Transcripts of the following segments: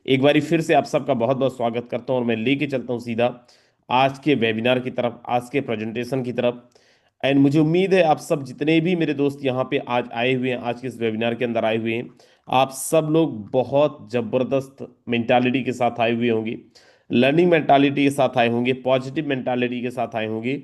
एक बारी फिर से आप सबका बहुत बहुत स्वागत करता हूं और मैं लेके चलता हूं सीधा आज के वेबिनार की तरफ, आज के प्रेजेंटेशन की तरफ। एंड मुझे उम्मीद है आप सब जितने भी मेरे दोस्त यहाँ पे आज आए हुए हैं, आज के इस वेबिनार के अंदर आए हुए हैं, आप सब लोग बहुत ज़बरदस्त मेंटालिटी के साथ आए हुए होंगे, लर्निंग मेंटालिटी के साथ आए होंगे, पॉजिटिव मेंटालिटी के साथ आए होंगे।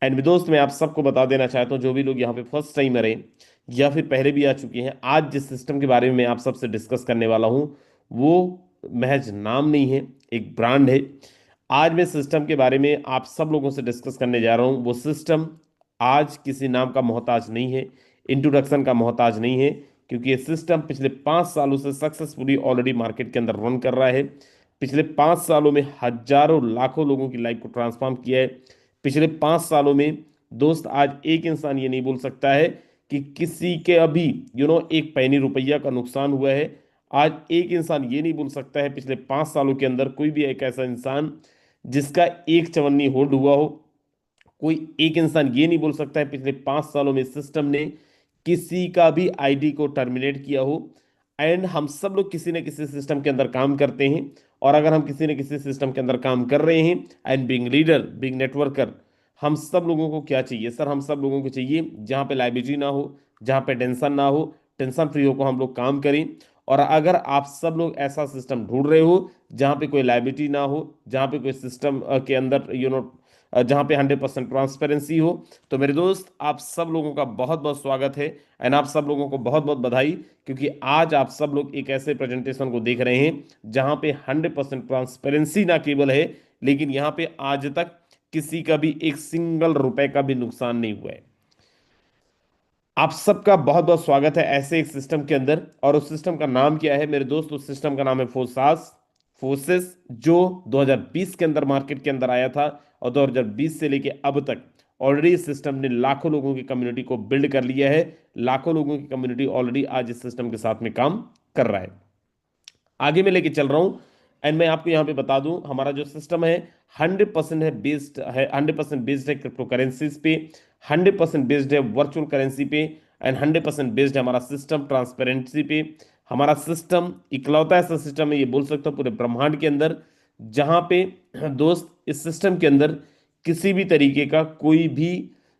एंड दोस्त मैं आप सबको बता देना चाहता हूँ, जो भी लोग यहाँ पे फर्स्ट टाइम आ रहे हैं या फिर पहले भी आ चुके हैं, आज जिस सिस्टम के बारे में मैं आप सबसे डिस्कस करने वाला हूँ वो महज नाम नहीं है, एक ब्रांड है। आज मैं सिस्टम के बारे में आप सब लोगों से डिस्कस करने जा रहा हूँ। वो सिस्टम आज किसी नाम का मोहताज नहीं है, इंट्रोडक्शन का मोहताज नहीं है, क्योंकि ये सिस्टम पिछले 5 सालों से सक्सेसफुली ऑलरेडी मार्केट के अंदर रन कर रहा है। पिछले 5 सालों में हजारों लाखों लोगों की लाइफ को ट्रांसफॉर्म किया है। पिछले 5 सालों में दोस्त आज एक इंसान ये नहीं बोल सकता है कि किसी के अभी एक पैनी रुपया का नुकसान हुआ है। आज एक इंसान ये नहीं बोल सकता है पिछले 5 सालों के अंदर कोई भी एक ऐसा इंसान जिसका एक चवन्नी होल्ड हुआ हो। कोई एक इंसान ये नहीं बोल सकता है पिछले 5 सालों में सिस्टम ने किसी का भी आईडी को टर्मिनेट किया हो। एंड हम सब लोग किसी न किसी सिस्टम के अंदर काम करते हैं। और अगर हम किसी न किसी सिस्टम के अंदर काम कर रहे हैं, and being leader being networker, हम सब लोगों को क्या चाहिए सर? हम सब लोगों को चाहिए जहाँ पे लाइबिलिटी ना हो, जहाँ पे टेंशन ना हो, टेंशन फ्री होकर हम लोग काम करें। और अगर आप सब लोग ऐसा सिस्टम ढूंढ रहे हो जहाँ पे कोई लाइबिलिटी ना हो, जहाँ पे कोई सिस्टम के अंदर जहाँ पे 100% ट्रांसपेरेंसी हो, तो मेरे दोस्त आप सब लोगों का बहुत बहुत स्वागत है। एंड आप सब लोगों को बहुत बहुत बधाई, क्योंकि आज आप सब लोग एक ऐसे प्रेजेंटेशन को देख रहे हैं जहाँ पे 100% ट्रांसपेरेंसी ना केवल है, लेकिन यहाँ पे आज तक किसी का भी एक सिंगल रुपए का भी नुकसान नहीं हुआ है। आप सबका बहुत बहुत स्वागत है ऐसे एक सिस्टम के अंदर। और उस सिस्टम का नाम क्या है मेरे दोस्त? उस सिस्टम का नाम है फोसास, फोर्सेस, जो 2020 के अंदर मार्केट के अंदर आया था। और 2020 से लेके अब तक ऑलरेडी इस सिस्टम ने लाखों लोगों की कम्युनिटी को बिल्ड कर लिया है। लाखों लोगों की कम्युनिटी ऑलरेडी आज इस सिस्टम के साथ में काम कर रहा है। आगे मैं लेके चल रहा हूँ। एंड मैं आपको यहाँ पे बता दूं, हमारा जो सिस्टम है 100% है बेस्ड है, 100% बेस्ड है क्रिप्टो करेंसीज पे, 100% बेस्ड है वर्चुअल करेंसी पे, एंड 100% बेस्ड है हमारा सिस्टम ट्रांसपेरेंसी पे। हमारा सिस्टम इकलौता ऐसा सिस्टम है, ये बोल सकता हूँ पूरे ब्रह्मांड के अंदर, जहाँ पे दोस्त इस सिस्टम के अंदर किसी भी तरीके का कोई भी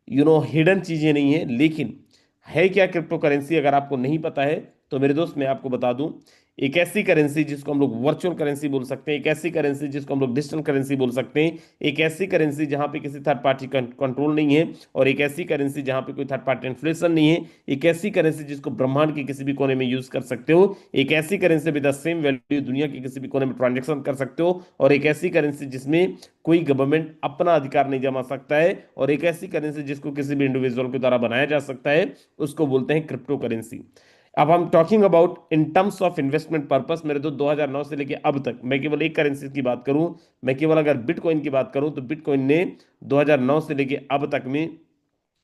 हिडन चीजें नहीं है। लेकिन है क्या क्रिप्टो करेंसी? अगर आपको नहीं पता है तो मेरे दोस्त मैं आपको बता दूं, एक ऐसी करेंसी जिसको हम लोग वर्चुअल करेंसी बोल सकते हैं, एक ऐसी करेंसी जिसको हम लोग डिजिटल करेंसी बोल सकते हैं, एक ऐसी करेंसी जहां पे किसी थर्ड पार्टी कंट्रोल नहीं है, और एक ऐसी करेंसी जहां पे कोई थर्ड पार्टी इन्फ्लेशन नहीं है, एक ऐसी करेंसी जिसको ब्रह्मांड के किसी भी कोने में यूज कर सकते हो, एक ऐसी currency with the same value दुनिया के किसी भी कोने में ट्रांजेक्शन कर सकते हो, और एक ऐसी करेंसी जिसमें कोई गवर्नमेंट अपना अधिकार नहीं जमा सकता है, और एक ऐसी करेंसी जिसको किसी भी इंडिविजुअल के द्वारा बनाया जा सकता है, उसको बोलते हैं क्रिप्टो करेंसी। अब हम talking about in terms of investment purpose, मेरे तो 2009 से लेके अब तक मैं केवल एक करेंसी की बात करूं, मैं केवल अगर बिटकॉइन की बात करूं, तो बिटकॉइन ने 2009 से लेके अब तक में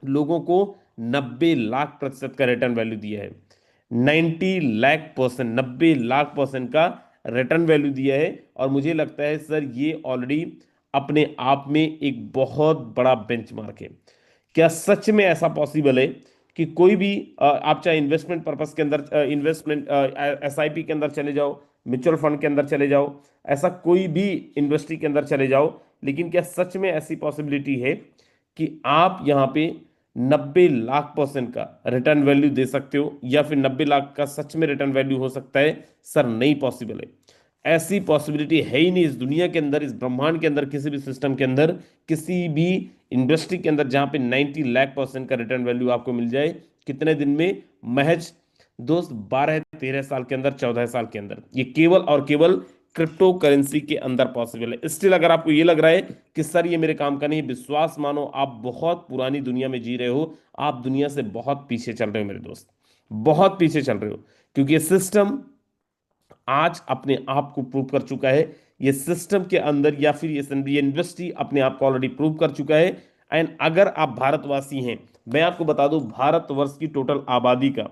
लोगों को 90 लाख % का रिटर्न वैल्यू दिया है। 90 लाख%, 90 लाख% का रिटर्न वैल्यू दिया है। और मुझे लगता है सर ये ऑलरेडी अपने आप में एक बहुत बड़ा बेंचमार्क है। क्या सच में ऐसा पॉसिबल है कि कोई भी आप चाहे इन्वेस्टमेंट पर्पस के अंदर, इन्वेस्टमेंट एसआईपी के अंदर चले जाओ, म्यूचुअल फंड के अंदर चले जाओ, ऐसा कोई भी इंडस्ट्री के अंदर चले जाओ, लेकिन क्या सच में ऐसी पॉसिबिलिटी है कि आप यहाँ पे 90 लाख% का रिटर्न वैल्यू दे सकते हो, या फिर 90 लाख का सच में रिटर्न वैल्यू हो सकता है? सर नहीं पॉसिबल है। ऐसी पॉसिबिलिटी है ही नहीं इस दुनिया के अंदर, इस ब्रह्मांड के अंदर, किसी भी सिस्टम के अंदर, किसी भी इंडस्ट्री के अंदर, जहां पे 90 लाख% का रिटर्न वैल्यू आपको मिल जाए कितने दिन में? महज दोस्त 12-13 साल के अंदर, 14 साल के अंदर, ये केवल और केवल क्रिप्टो करेंसी के अंदर पॉसिबल है। स्टिल अगर आपको ये लग रहा है कि सर ये मेरे काम का नहीं, विश्वास मानो, आप बहुत पुरानी दुनिया में जी रहे हो, आप दुनिया से बहुत पीछे चल रहे हो मेरे दोस्त, बहुत पीछे चल रहे हो। क्योंकि ये सिस्टम आज अपने आप को प्रूव कर चुका है। ये सिस्टम के अंदर या फिर ये इंडस्ट्री अपने आप को ऑलरेडी प्रूव कर चुका है। एंड अगर आप भारतवासी हैं, मैं आपको बता दूं, भारतवर्ष की टोटल आबादी का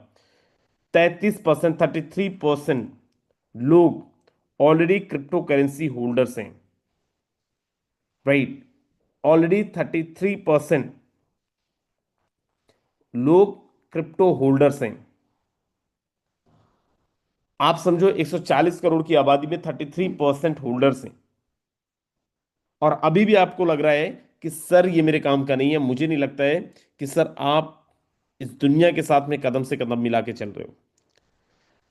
33%, 33% लोग ऑलरेडी क्रिप्टो करेंसी होल्डर्स हैं। राइट, ऑलरेडी 33% लोग क्रिप्टो होल्डर्स हैं। आप समझो 140 करोड़ की आबादी में 33% होल्डर्स हैं। और अभी भी आपको लग रहा है कि सर ये मेरे काम का नहीं है, मुझे नहीं लगता है कि सर आप इस दुनिया के साथ में कदम से कदम मिला के चल रहे हो।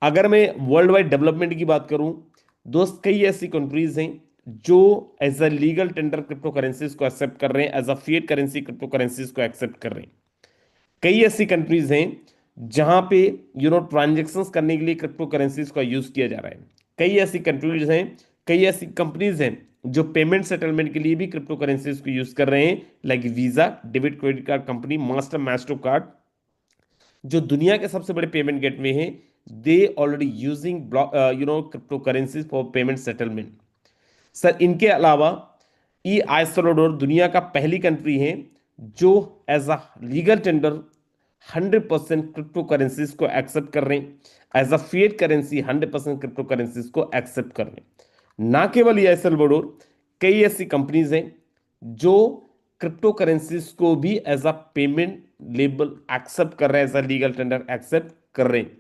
अगर मैं वर्ल्ड वाइड डेवलपमेंट की बात करूं, दोस्त कई ऐसी कंट्रीज हैं जो as a legal tender crypto currencies को एक्सेप्ट कर रहे हैं, as a fiat currency crypto currencies को एक्सेप्ट कर रहे हैं। कई ऐसी कंट्रीज हैं जहां पे ट्रांजेक्शन्स करने के लिए क्रिप्टो करेंसीज का यूज किया जा रहा है। कई ऐसी कंट्रीज हैं, कई ऐसी कंपनीज हैं जो पेमेंट सेटलमेंट के लिए भी क्रिप्टो करेंसीज को यूज कर रहे हैं, like visa, debit credit card company, master card, जो दुनिया के सबसे बड़े पेमेंट गेटवे हैं। They already using crypto currencies for payment settlement. Sir इनके अलावा ई आइसोलोडोर दुनिया का पहली कंट्री है जो as a legal tender 100% crypto currencies को एक्सेप्ट कर रहे हैं, as a fiat currency 100% crypto currencies को एक्सेप्ट कर रहे हैं। ना केवल ई आइसोलोडोर, कई ऐसी कंपनीज हैं जो क्रिप्टो करेंसीज को भी as a payment label accept कर रहे हैं, as a legal tender accept कर रहे हैं।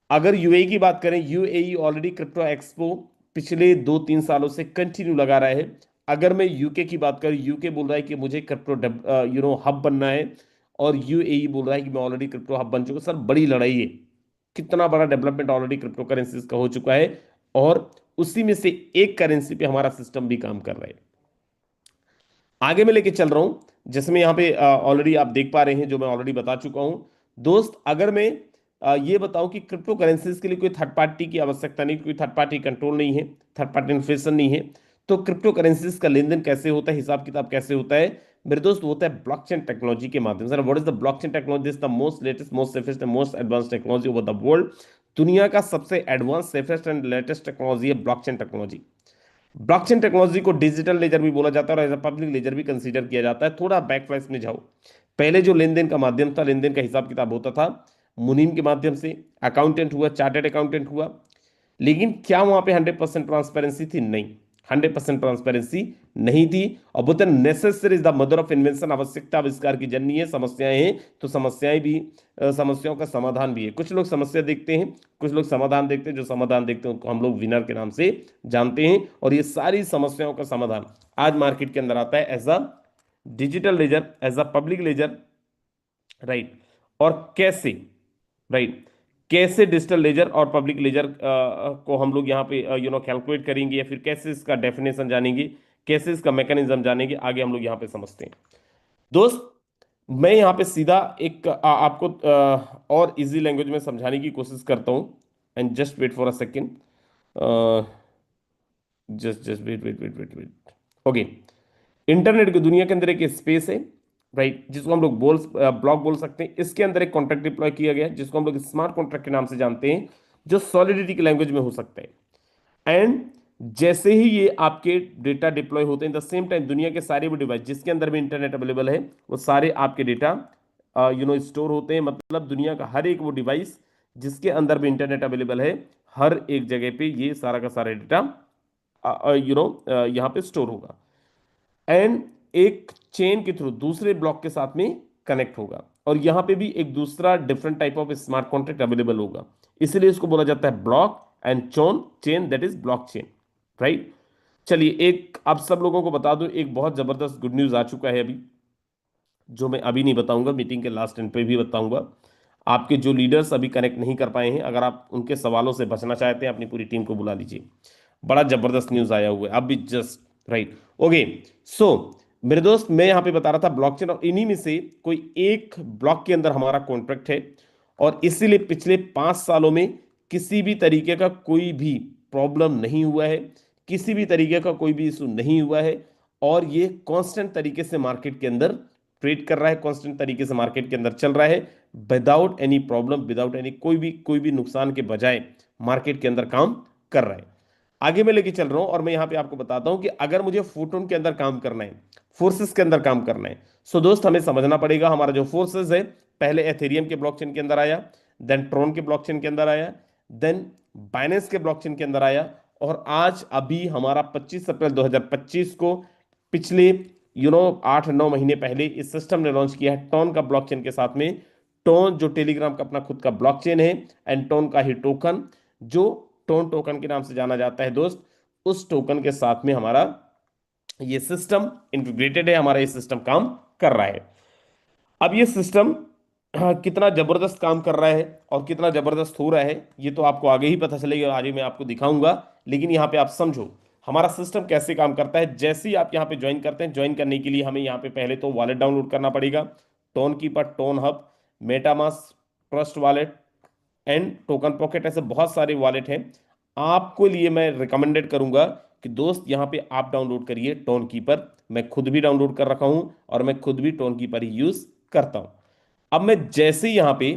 अगर यूएई की बात करें, यूएई ऑलरेडी क्रिप्टो एक्सपो पिछले 2-3 सालों से कंटिन्यू लगा रहा है। अगर मैं यूके की बात करूं, यूके बोल रहा है कि मुझे क्रिप्टो हब बनना है, और यूएई बोल रहा है कि मैं ऑलरेडी क्रिप्टो हब बन चुका हूं। सर बड़ी लड़ाई है, कितना बड़ा डेवलपमेंट ऑलरेडी क्रिप्टो करेंसीज का हो चुका है, और उसी में से एक करेंसी पे हमारा सिस्टम भी काम कर रहा है। आगे मैं लेके चल रहा हूं, जिसमें यहाँ पे ऑलरेडी आप देख पा रहे हैं, जो मैं ऑलरेडी बता चुका हूं। दोस्त अगर मैं ये बताऊं कि क्रिप्टो करेंसीज के लिए कोई थर्ड पार्टी की आवश्यकता नहीं, कोई थर्ड पार्टी कंट्रोल नहीं है, थर्ड पार्टी इन्फॉर्मेशन नहीं है, तो क्रिप्टो करेंसीज का लेन देन कैसे होता है, हिसाब किताब कैसे होता है मेरे दोस्त? वो होता है ब्लॉकचेन टेक्नोलॉजी के माध्यम से। What is the blockchain technology? This the most latest, most safest and most advance technology over the world. दुनिया का सबसे advance, safest and latest technology है ब्लॉकचेन टेक्नोलॉजी। ब्लॉकचेन टेक्नोलॉजी को डिजिटल लेजर भी बोला जाता है और एज अ पब्लिक लेजर भी कंसीडर किया जाता है। थोड़ा बैकफ्लैश में जाओ, पहले जो लेन देन का माध्यम था, लेन देन का हिसाब किताब होता था मुनीम के माध्यम से, अकाउंटेंट हुआ, चार्टर्ड अकाउंटेंट हुआ। लेकिन क्या वहां पे 100% ट्रांसपेरेंसी थी? नहीं, 100% ट्रांसपेरेंसी नहीं थी। और बोलते हैं necessary is the mother of invention, आवश्यकता आविष्कार की जननी है। समस्याएं हैं तो समस्याएं भी, समस्याओं का समाधान भी है। कुछ लोग समस्या देखते हैं, कुछ लोग समाधान देखते हैं। जो समाधान देखते हैं उनको हम लोग विनर के नाम से जानते हैं। और ये सारी समस्याओं का समाधान आज मार्केट के अंदर आता है as a digital ledger, as a public ledger, right. और कैसे, राइट, कैसे डिजिटल लेजर और पब्लिक लेजर को हम लोग यहाँ पे कैलकुलेट करेंगे, या फिर कैसे इसका डेफिनेशन जानेंगे, कैसे इसका मैकेनिज्म जानेंगे, आगे हम लोग यहाँ पे समझते हैं। दोस्त मैं यहाँ पे सीधा एक आपको और इजी लैंग्वेज में समझाने की कोशिश करता हूँ। And just wait for a second, just just wait wait wait wait wait okay. Internet की दुनिया के अंदर एक स्पेस है, राइट, जिसको हम लोग ब्लॉक बोल सकते हैं। इसके अंदर एक कॉन्ट्रैक्ट डिप्लॉय किया गया है, जिसको हम लोग स्मार्ट कॉन्ट्रैक्ट के नाम से जानते हैं, जो सॉलिडिटी की लैंग्वेज में हो सकता है। एंड जैसे ही ये आपके डेटा डिप्लॉय होते हैं, द सेम टाइम दुनिया के सारे वो डिवाइस जिसके अंदर भी इंटरनेट अवेलेबल है, वो सारे आपके डेटा स्टोर होते हैं। मतलब दुनिया का हर एक वो डिवाइस जिसके अंदर भी इंटरनेट अवेलेबल है, हर एक जगह पे ये सारा का सारा डेटा यहाँ पे स्टोर होगा, एंड एक चेन के थ्रू दूसरे ब्लॉक के साथ में कनेक्ट होगा। और यहां पे भी एक दूसरा different type of smart contract available होगा। इसलिए इसको बोला जाता है ब्लॉक एंड चोन chain, that is blockchain, right. चलिए एक आप सब लोगों को बता दूं, एक बहुत जबरदस्त गुड न्यूज आ चुका है अभी, जो मैं अभी नहीं बताऊंगा, मीटिंग के लास्ट एंड पे भी बताऊंगा। आपके जो लीडर्स अभी कनेक्ट नहीं कर पाए हैं, अगर आप उनके सवालों से बचना चाहते हैं, अपनी पूरी टीम को बुला लीजिए। बड़ा जबरदस्त न्यूज आया हुआ है अभी जस्ट, राइट। ओके, सो मेरे दोस्त मैं यहां पे बता रहा था ब्लॉकचेन, और इन्हीं में से कोई एक ब्लॉक के अंदर हमारा कॉन्ट्रैक्ट है। और इसीलिए पिछले 5 सालों में किसी भी तरीके का कोई भी प्रॉब्लम नहीं हुआ है, किसी भी तरीके का कोई भी इशू नहीं हुआ है। और ये कांस्टेंट तरीके से मार्केट के अंदर ट्रेड कर रहा है, कांस्टेंट तरीके से मार्केट के अंदर चल रहा है, without any problem, without any कोई भी नुकसान के बजाय मार्केट के अंदर काम कर रहा है। आगे मैं लेके चल रहा हूं, और मैं यहां पे आपको बताता हूं कि अगर मुझे फोटोन के अंदर काम करना है, फोर्सेस के अंदर काम करना है, सो दोस्त हमें समझना पड़ेगा हमारा जो फोर्सेस है, पहले एथेरियम के ब्लॉकचेन के अंदर आया, देन ट्रोन के ब्लॉकचेन के अंदर आया, देन बाइनेंस के ब्लॉकचेन के अंदर आया, और आज अभी हमारा 25 अप्रैल 2025 को, पिछले 8-9 महीने पहले इस सिस्टम ने लॉन्च किया है टोन का ब्लॉकचेन के साथ में। टोन जो टेलीग्राम का अपना खुद का ब्लॉकचेन है, एंड टोन का ही टोकन, जो टोन टोकन के नाम से जाना जाता है दोस्त, उस टोकन के साथ में हमारा ये सिस्टम इंटीग्रेटेड है, हमारा ये सिस्टम काम कर रहा है। अब ये सिस्टम कितना जबरदस्त काम कर रहा है और कितना जबरदस्त हो रहा है, ये तो आपको आगे ही पता चलेगा, आगे मैं आपको दिखाऊंगा। लेकिन यहाँ पे आप समझो हमारा सिस्टम कैसे काम करता है। जैसे ही आप यहाँ पे ज्वाइन करते हैं, ज्वाइन करने के लिए हमें यहाँ पे पहले तो वॉलेट डाउनलोड करना पड़ेगा। Tone keeper, tone hub, MetaMask, trust wallet and token pocket, ऐसे बहुत सारे वॉलेट हैं। आपको लिए मैं रिकमेंडेड करूंगा कि दोस्त यहाँ पे आप डाउनलोड करिए टोन कीपर। मैं खुद भी डाउनलोड कर रखा हूं और मैं खुद भी टोन कीपर ही यूज करता हूं। अब मैं जैसे ही यहाँ पे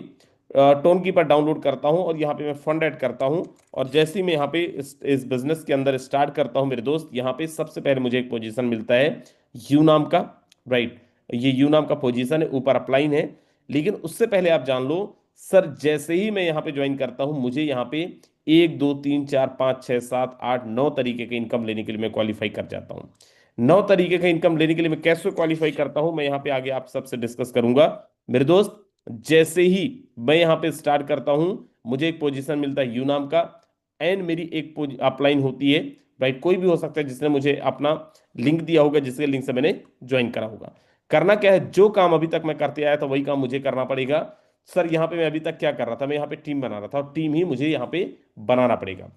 टोन कीपर डाउनलोड करता हूं और यहाँ पे मैं फंड ऐड करता हूं, और जैसे ही मैं यहाँ पे इस बिजनेस के अंदर स्टार्ट करता हूं मेरे दोस्त, यहाँ पे सबसे पहले मुझे एक पोजीशन मिलता है यू नाम का। राइट, ये यू नाम का पोजीशन है, ऊपर अपलाइन है। लेकिन उससे पहले आप जान लो सर, जैसे ही मैं यहाँ पे ज्वाइन करता हूं, मुझे यहाँ पे 1 2 3 4 5 6 7 8 9 तरीके के इनकम लेने के लिए मैं क्वालिफाई कर जाता हूँ। 9 तरीके का इनकम लेने के लिए मैं कैसे क्वालिफाई करता हूं, मैं यहाँ पे आगे आप सबसे डिस्कस करूंगा मेरे दोस्त। जैसे ही मैं यहाँ पे स्टार्ट करता हूं, मुझे एक पोजीशन मिलता है यू नाम का, एंड मेरी एक अपलाइन होती है। राइट, कोई भी हो सकता है जिसने मुझे अपना लिंक दिया होगा, जिसके लिंक से मैंने ज्वाइन करा होगा। करना क्या है, जो काम अभी तक मैं करते आया था वही काम मुझे करना पड़ेगा। सर यहाँ पे मैं अभी तक क्या कर रहा था, मैं यहाँ पे टीम बना रहा था, और टीम ही मुझे यहाँ पे बनाना पड़ेगा।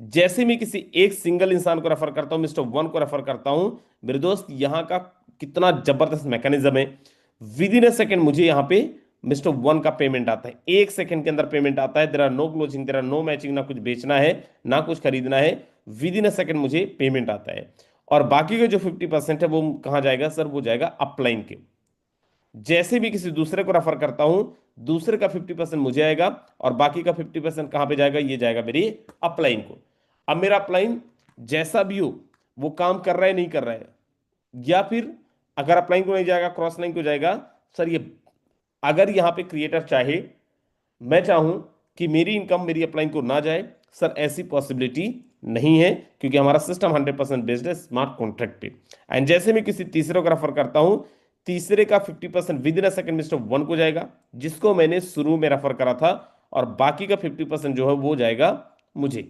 जैसे मैं किसी एक सिंगल इंसान को रेफर करता हूं, मिस्टर वन को रेफर करता हूं मेरे दोस्त, यहां का कितना जबरदस्त मैकेनिज्म है। विद इन ए सेकेंड मुझे यहां पे मिस्टर वन का पेमेंट आता है, 1 सेकेंड के अंदर पेमेंट आता है। There are no closing, there are no matching, ना कुछ बेचना है ना कुछ खरीदना है। विद इन ए सेकेंड मुझे पेमेंट आता है। और बाकी का जो 50% है वो कहाँ जाएगा सर, वो जाएगा अपलाइन के। जैसे भी किसी दूसरे को रेफर करता हूं, दूसरे का 50% मुझे आएगा, और बाकी का 50% कहां पे जाएगा, ये जाएगा मेरी अपलाइन को। अब मेरा अपलाइन जैसा भी हो, वो काम कर रहा है नहीं कर रहा है, या फिर अगर अपलाइन को नहीं जाएगा क्रॉस लाइन को जाएगा। सर ये अगर यहां पे क्रिएटर चाहे, मैं चाहूं कि मेरी इनकम मेरी अपलाइन को ना जाए, सर ऐसी पॉसिबिलिटी नहीं है, क्योंकि हमारा सिस्टम 100% बेस्ड है स्मार्ट कॉन्ट्रैक्ट पे। एंड जैसे मैं किसी तीसरे को रेफर करता हूं, तीसरे का 50% with in a second mister one को जाएगा, जिसको मैंने शुरू में रेफर करा था, और बाकी का 50% जो है वो जाएगा मुझे।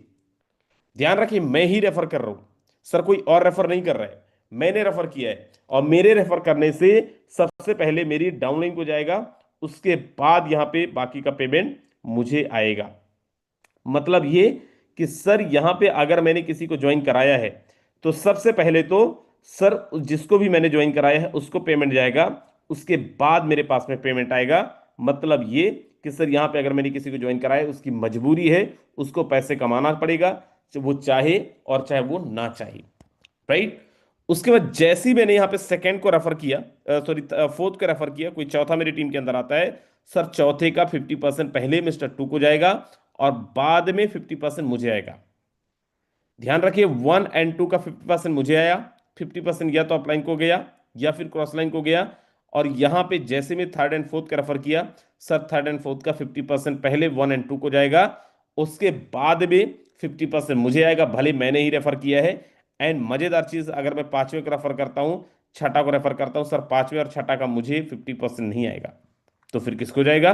ध्यान रखिए, मैं ही रेफर कर रहा हूं सर, कोई और रेफर नहीं कर रहा है, मैंने रेफर किया है। और मेरे रेफर करने से सबसे पहले मेरी डाउनलाइन को जाएगा, उसके बाद यहां पे बाकी का पेमेंट मुझे आएगा। मतलब ये कि सर यहां पे अगर मैंने किसी को ज्वाइन कराया है, तो सबसे पहले तो सर जिसको भी मैंने ज्वाइन कराया है उसको पेमेंट जाएगा, उसके बाद मेरे पास में पेमेंट आएगा। मतलब ये कि सर यहां पे अगर मैंने किसी को ज्वाइन कराया है, उसकी मजबूरी है, उसको पैसे कमाना पड़ेगा, वो चाहे और चाहे वो ना चाहे। राइट, उसके बाद जैसे ही मैंने यहाँ पे सेकंड को रेफर किया, सॉरी फोर्थ को रेफर किया, कोई चौथा मेरी टीम के अंदर आता है, सर चौथे का 50% पहले मिस्टर टू को जाएगा, और बाद में 50% मुझे आएगा। ध्यान रखिए, 1 और 2 का 50% मुझे आया, 50% या तो अपलाइन को गया या फिर क्रॉस लाइन को गया। और यहां पे जैसे मैं थर्ड एंड फोर्थ का रेफर किया, सर थर्ड एंड फोर्थ का 50% पहले 1 और 2 को जाएगा, उसके बाद में 50% मुझे आएगा, भले मैंने ही रेफर किया है। एंड मजेदार चीज, अगर मैं पांचवें को रेफर करता हूं, छठा को रेफर करता हूं, सर पांचवें और छठा का मुझे 50% नहीं आएगा। तो फिर किसको जाएगा,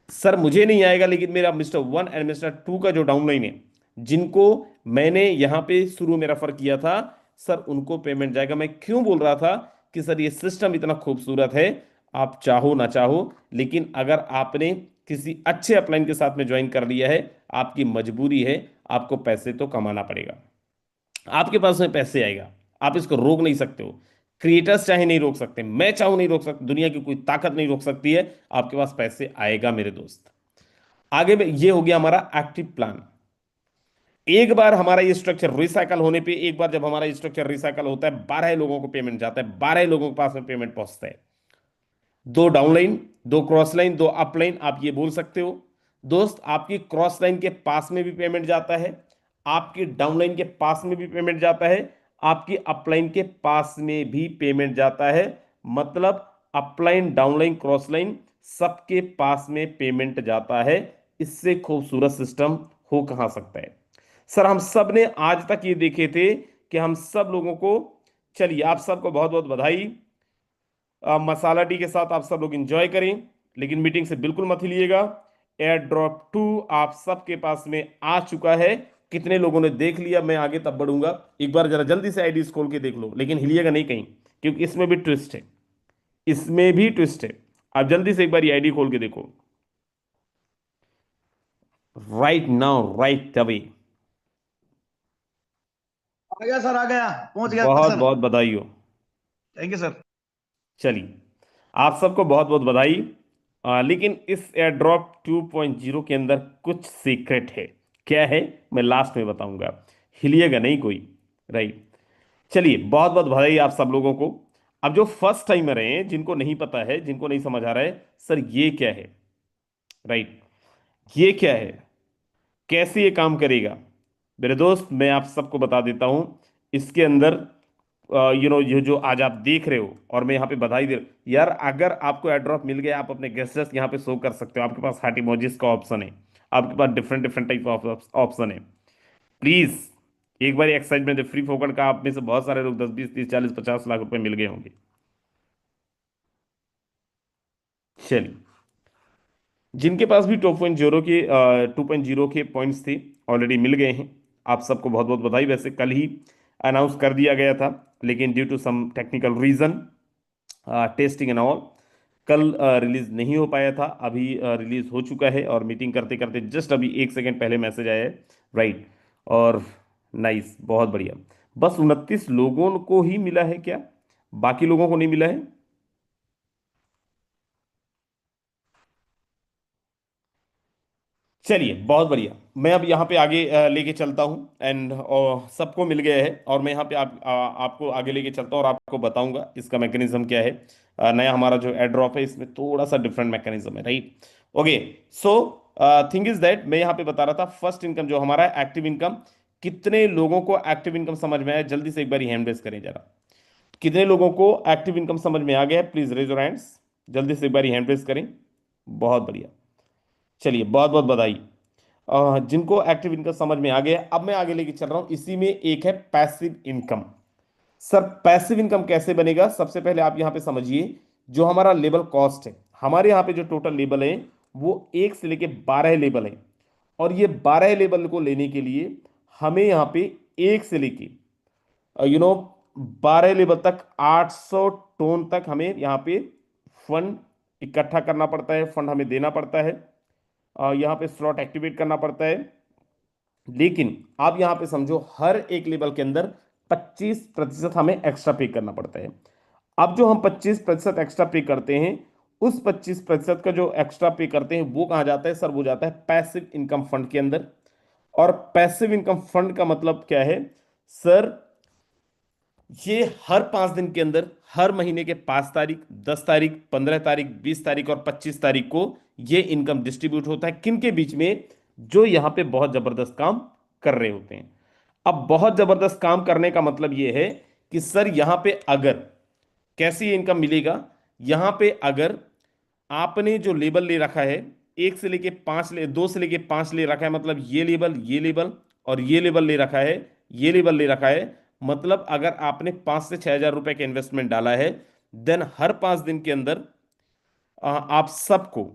सर मुझे नहीं आएगा, लेकिन मेरा mister one and mister to का जो डाउनलाइन है, जिनको मैंने यहां पे शुरू में रेफर किया था, सर उनको पेमेंट जाएगा। मैं क्यों बोल रहा था कि सर ये सिस्टम इतना खूबसूरत है, आप चाहो ना चाहो, लेकिन अगर आपने किसी अच्छे अपलाइन के साथ में ज्वाइन कर लिया है, आपकी मजबूरी है, आपको पैसे तो कमाना पड़ेगा। आपके पास में पैसे आएगा, आप इसको रोक नहीं सकते हो। क्रिएटर्स चाहे नहीं रोक सकते, मैं चाहूं नहीं रोक सकता, दुनिया की कोई ताकत नहीं रोक सकती है। आपके पास पैसे आएगा मेरे दोस्त। आगे में ये हो गया हमारा एक्टिव प्लान। एक बार हमारा ये स्ट्रक्चर रिसाइकल होने पे, एक बार जब हमारा ये स्ट्रक्चर रिसाइकल होता है, 12 लोगों को पेमेंट जाता है, 12 लोगों के पास में पेमेंट पहुंचता है। 2 डाउनलाइन, 2 क्रॉस लाइन, 2 अपलाइन, आप ये बोल सकते हो। दोस्त आपकी क्रॉस लाइन के पास में भी पेमेंट जाता है, आपकी डाउनलाइन के पास में भी पेमेंट जाता है, आपकी अपलाइन के पास में भी पेमेंट जाता है। मतलब अपलाइन, डाउनलाइन, क्रॉस लाइन, सबके पास में पेमेंट जाता है। इससे खूबसूरत सिस्टम हो कहां सकता है। सर हम सब ने आज तक ये देखे थे कि हम सब लोगों को, चलिए आप सबको बहुत बहुत बधाई। मसाला टी के साथ आप सब लोग एंजॉय करें, लेकिन मीटिंग से बिल्कुल मत हिलिएगा। एयर ड्रॉप 2 आप सबके पास में आ चुका है। कितने लोगों ने देख लिया, मैं आगे तब बढ़ूंगा। एक बार जरा जल्दी से आईडीज खोल के देख लो, लेकिन हिलिएगा नहीं कहीं, क्योंकि इसमें भी ट्विस्ट है, इसमें भी ट्विस्ट है। आप जल्दी से एक बार ये आईडी खोल के देखो, राइट नाउ, राइट अवे। आ गया सर, आ गया, पहुंच गया बहुत सर। बहुत बधाई हो। Thank you sir. चलिए, आप सबको बहुत बहुत बधाई। लेकिन इस एयर ड्रॉप 2.0 के अंदर कुछ सीक्रेट है। क्या है, मैं लास्ट में बताऊंगा, हिलिएगा नहीं कोई। राइट। चलिए, बहुत बहुत बधाई आप सब लोगों को। अब जो फर्स्ट टाइमर हैं, जिनको नहीं पता है, जिनको नहीं समझ आ रहा है, सर ये क्या है, राइट, ये क्या है, कैसे ये काम करेगा, मेरे दोस्त मैं आप सबको बता देता हूं। इसके अंदर ये जो आज आप देख रहे हो, और मैं यहाँ पे बधाई दे रहा हूं यार, अगर आपको एयर ड्रॉप मिल गया, आप अपने गेस्टर्स यहाँ पे शो कर सकते हो। आपके पास हार्ट इमोजीज का ऑप्शन है, आपके पास different different type of option है। प्लीज एक बार एक्साइटमेंट, फ्री फोकट का आप में से बहुत सारे लोग 10 20 30 40 50 लाख रुपए मिल गए होंगे। चलिए, जिनके पास भी 2.0 के पॉइंट्स थे, ऑलरेडी मिल गए हैं। आप सबको बहुत बहुत बधाई। वैसे कल ही अनाउंस कर दिया गया था, लेकिन due to some technical reason, testing and all, कल रिलीज नहीं हो पाया था। अभी रिलीज हो चुका है, और मीटिंग करते करते जस्ट अभी 1 सेकंड पहले मैसेज आया है। राइट। और नाइस, बहुत बढ़िया। बस 29 लोगों को ही मिला है क्या, बाकी लोगों को नहीं मिला है? चलिए, बहुत बढ़िया। मैं अब यहाँ पे आगे लेके चलता हूँ, एंड सबको मिल गया है, और मैं यहाँ पे आपको आगे लेके चलता हूँ और आपको बताऊंगा इसका मैकेनिज्म क्या है। नया हमारा जो एयर ड्रॉप है, इसमें थोड़ा सा डिफरेंट मैकेनिज्म है, right. Okay. So thing is that, मैं यहाँ पे बता रहा था फर्स्ट इनकम जो हमारा एक्टिव इनकम। कितने लोगों को एक्टिव इनकम समझ में आया, जल्दी से एक बार हैंड रेस करें जरा। कितने लोगों को एक्टिव इनकम समझ में आ गया है, प्लीज रेज योर हैंड्स। जल्दी से एक बार हैंड रेस करें। बहुत बढ़िया। चलिए, बहुत बहुत बधाई। जिनको एक्टिव इनकम समझ में आ गया, अब मैं आगे लेके चल रहा हूं। इसी में एक है passive income. Sir passive income कैसे बनेगा, सबसे पहले आप यहां पे समझिए, जो हमारा लेबल कॉस्ट है, हमारे यहां पे जो टोटल लेबल है, वो 1 से लेके 12 लेबल है। और ये 12 लेबल को लेने के लिए हमें यहां पे 1 से लेके 12 लेबल तक 800 टोन तक हमें यहाँ पे फंड इकट्ठा करना पड़ता है, फंड हमें देना पड़ता है, यहाँ पे स्लॉट एक्टिवेट करना पड़ता है। लेकिन आप यहां पे समझो, हर एक लेवल के अंदर 25% हमें एक्स्ट्रा पे करना पड़ता है। अब जो हम 25% एक्स्ट्रा पे करते हैं, उस 25% का जो एक्स्ट्रा पे करते हैं, वो कहाँ जाता है सर, वो जाता है पैसिव इनकम फंड के अंदर। और पैसिव इनकम फंड का मतलब क्या है सर, ये हर 5 दिन के अंदर, हर महीने के 5 तारीख, 10 तारीख, 15 तारीख, 20 तारीख और 25 तारीख को ये इनकम डिस्ट्रीब्यूट होता है। किन के बीच में, जो यहां पे बहुत जबरदस्त काम कर रहे होते हैं। अब बहुत जबरदस्त काम करने का मतलब ये है कि सर यहां पे अगर, कैसे ये इनकम मिलेगा, यहां पे अगर आपने जो लेबल ले रखा है, 1 से लेके 5 ले, 2 से लेके 5 ले रखा है, मतलब ये लेबल और ये लेबल ले रखा है, ये लेबल ले रखा है, मतलब अगर आपने 5 से 6 हजार रुपए का इन्वेस्टमेंट डाला है, देन हर 5 दिन के अंदर आप सबको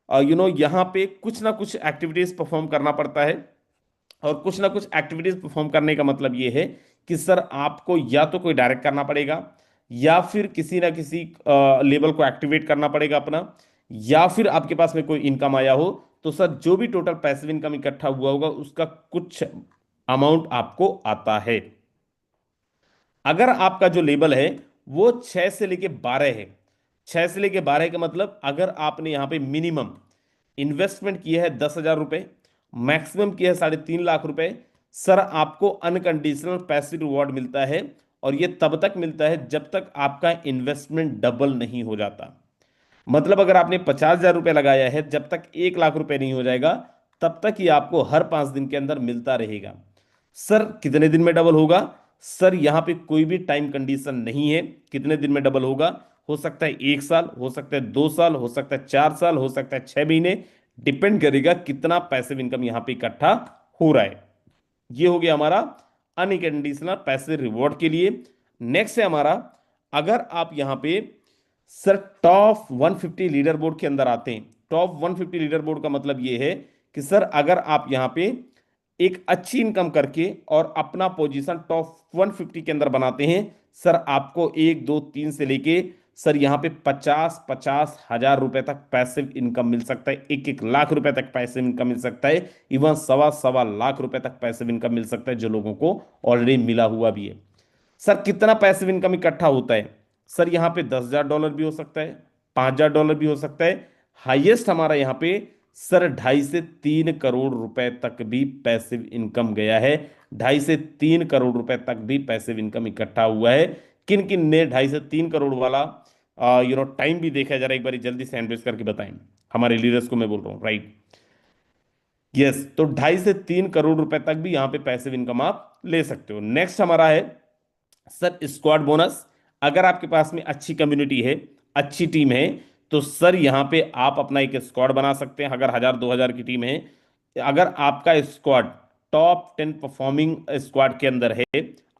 यहाँ पे कुछ ना कुछ एक्टिविटीज परफॉर्म करना पड़ता है। और कुछ ना कुछ एक्टिविटीज परफॉर्म करने का मतलब ये है कि सर आपको या तो कोई डायरेक्ट करना पड़ेगा, या फिर किसी ना किसी लेवल को एक्टिवेट करना पड़ेगा अपना, या फिर आपके पास में कोई इनकम आया हो, तो सर जो भी टोटल पैसिव इनकम इकट्ठा हुआ होगा, उसका कुछ अमाउंट आपको आता है। अगर आपका जो लेबल है वो 6 से लेके 12 है, 6 से लेके 12 का मतलब, अगर आपने यहां पे मिनिमम इन्वेस्टमेंट किया है 10 हजार रुपए, मैक्सिमम किया है 3.5 लाख रुपए, सर आपको अनकंडीशनल पैसिव रिवॉर्ड मिलता है। और ये तब तक मिलता है जब तक आपका इन्वेस्टमेंट डबल नहीं हो जाता। मतलब अगर आपने 50 हजार रुपये लगाया है, जब तक 1 लाख रुपए नहीं हो जाएगा, तब तक ही आपको हर 5 दिन के अंदर मिलता रहेगा। सर कितने दिन में डबल होगा, सर यहां पे कोई भी टाइम कंडीशन नहीं है कितने दिन में डबल होगा। हो सकता है 1 साल, हो सकता है 2 साल, हो सकता है 4 साल, हो सकता है 6 महीने। डिपेंड करेगा कितना पैसिव इनकम यहां पे इकट्ठा हो रहा है। ये हो गया हमारा अनकंडीशनल पैसिव रिवॉर्ड के लिए। नेक्स्ट है हमारा, अगर आप यहां पे सर टॉप 150 लीडर बोर्ड के अंदर आते हैं, टॉप 150 लीडर बोर्ड का मतलब ये है कि सर अगर आप यहाँ पे एक अच्छी इनकम करके और अपना पोजीशन टॉप 150 के अंदर बनाते हैं, सर आपको 1 2 3 से लेके सर यहाँ पे 50 50 हजार रुपए तक पैसिव इनकम मिल सकता है, 1 1 लाख रुपए तक पैसिव इनकम मिल सकता है, इवन 1.25 1.25 लाख रुपए तक पैसिव इनकम मिल सकता है, जो लोगों को ऑलरेडी मिला हुआ भी है। सर कितना पैसिव इनकम इकट्ठा होता है? सर यहाँ पे $10,000 भी हो सकता है, $5,000 भी हो सकता है। हाईएस्ट हमारा यहाँ पे सर 2.5 से 3 करोड़ रुपए तक भी पैसिव इनकम गया है। 2.5 से 3 करोड़ रुपए तक भी पैसिव इनकम इकट्ठा हुआ है। किन किन ने 2.5 से 3 करोड़ वाला टाइम भी देखा, जरा एक बार जल्दी से हैंड रेज करके बताएं। हमारे लीडर्स को मैं बोल रहा हूँ, राइट? यस, तो 2.5 से 3 करोड़ रुपए तक भी यहाँ पे पैसिव इनकम आप ले सकते हो। नेक्स्ट हमारा है सर स्क्वाड बोनस। अगर आपके पास में अच्छी कम्युनिटी है, अच्छी टीम है, तो सर यहाँ पे आप अपना एक स्क्वाड बना सकते हैं। अगर 1,000 2,000 की टीम है, अगर आपका स्क्वाड टॉप 10 परफॉर्मिंग स्क्वाड के अंदर है,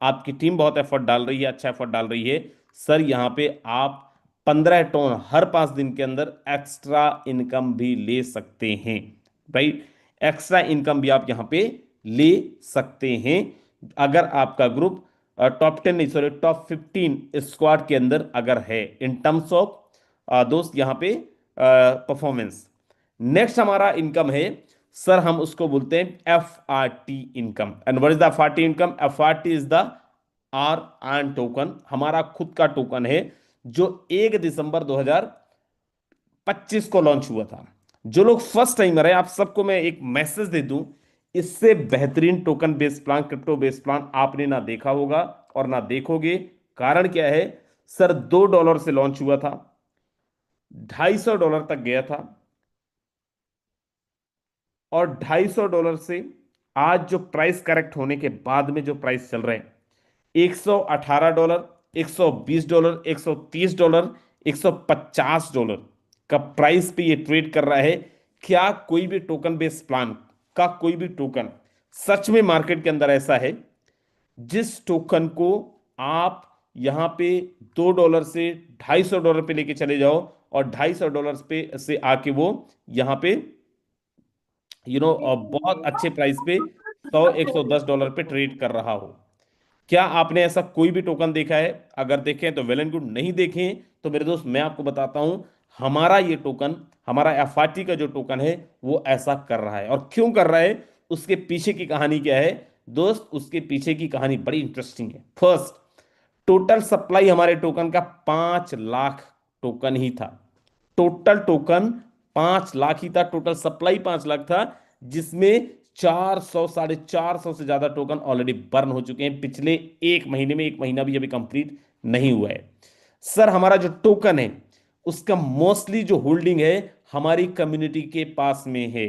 आपकी टीम बहुत एफर्ट डाल रही है, अच्छा एफर्ट डाल रही है, सर यहाँ पे आप 15 टन हर 5 दिन के अंदर एक्स्ट्रा इनकम भी ले सकते हैं, राइट? एक्स्ट्रा इनकम भी आप यहाँ पे ले सकते हैं अगर आपका ग्रुप टॉप 10 नहीं, सॉरी, टॉप 15 स्क्वाड के अंदर अगर है, इन टर्म्स ऑफ दोस्त यहाँ पे परफॉर्मेंस। नेक्स्ट हमारा इनकम है सर, हम उसको बोलते हैं FRT income. And what is the FRT income? FRT is the R and token, हमारा खुद का टोकन है जो 1 दिसंबर 2025 को लॉन्च हुआ था। जो लोग फर्स्ट टाइमर है, आप सबको मैं एक मैसेज दे दूं, इससे बेहतरीन token based plan, crypto based plan आपने ना देखा होगा और ना देखोगे। कारण क्या है? सर $2 से लॉन्च हुआ था, $250 तक गया था, और $250 से आज जो प्राइस करेक्ट होने के बाद में जो प्राइस चल रहे हैं, $118, $120, $130, $150 का प्राइस पे ये ट्रेड कर रहा है। क्या कोई भी टोकन बेस्ड प्लान का कोई भी टोकन सच में मार्केट के अंदर ऐसा है जिस टोकन को आप यहां पे $2 से $250 पे लेके चले जाओ और $250 पे से आके वो यहां पे बहुत अच्छे प्राइस पे 100 110 डॉलर पे ट्रेड कर रहा हो? क्या आपने ऐसा कोई भी टोकन देखा है? अगर देखें तो वेल एंड गुड, नहीं देखें तो मेरे दोस्त मैं आपको बताता हूं, हमारा ये टोकन, हमारा FRT का जो टोकन है, वो ऐसा कर रहा है। और क्यों कर रहा है, उसके पीछे की कहानी क्या है दोस्त? उसके पीछे की कहानी बड़ी इंटरेस्टिंग है। फर्स्ट, टोटल सप्लाई हमारे टोकन का 5 लाख टोकन ही था। टोटल टोकन 5 लाख ही था, टोटल सप्लाई 5 लाख था, जिसमें 400 450 से ज्यादा टोकन ऑलरेडी बर्न हो चुके हैं पिछले 1 महीने में। 1 महीना भी अभी कंप्लीट नहीं हुआ है। सर हमारा जो टोकन है उसका मोस्टली जो होल्डिंग है हमारी कम्युनिटी के पास में है।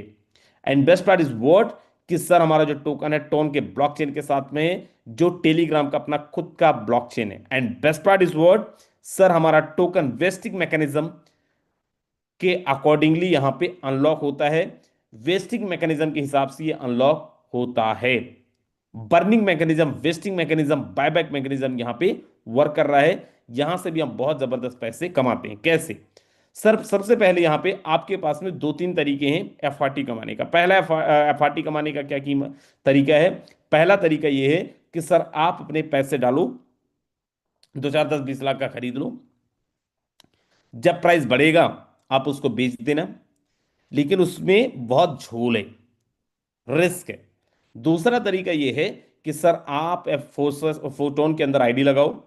And best part is what, कि सर हमारा जो टोकन है टोन के ब्लॉकचेन के साथ में है, जो टेलीग्राम का अपना खुद का ब्लॉकचेन है। And best part is what, sir हमारा टोकन वेस्टिंग मैकेनिज्म के अकॉर्डिंगली यहां पे अनलॉक होता है। वेस्टिंग मैकेनिज्म के हिसाब से ये अनलॉक होता है। Burning mechanism, wasting mechanism, buyback mechanism यहां पे वर्क कर रहा है। यहां से भी हम बहुत जबरदस्त पैसे कमाते हैं। कैसे? सर सबसे पहले यहां पे आपके पास में 2 3 तरीके हैं FRT कमाने का। पहला FRT कमाने का क्या कीमत तरीका है? पहला तरीका यह है कि सर आप अपने पैसे डालो, 2 4 10 20 लाख का खरीद लो, जब प्राइस बढ़ेगा आप उसको बेच देना, लेकिन उसमें बहुत झोल है, रिस्क है। दूसरा तरीका यह है कि सर आप फोटोन के अंदर आईडी लगाओ।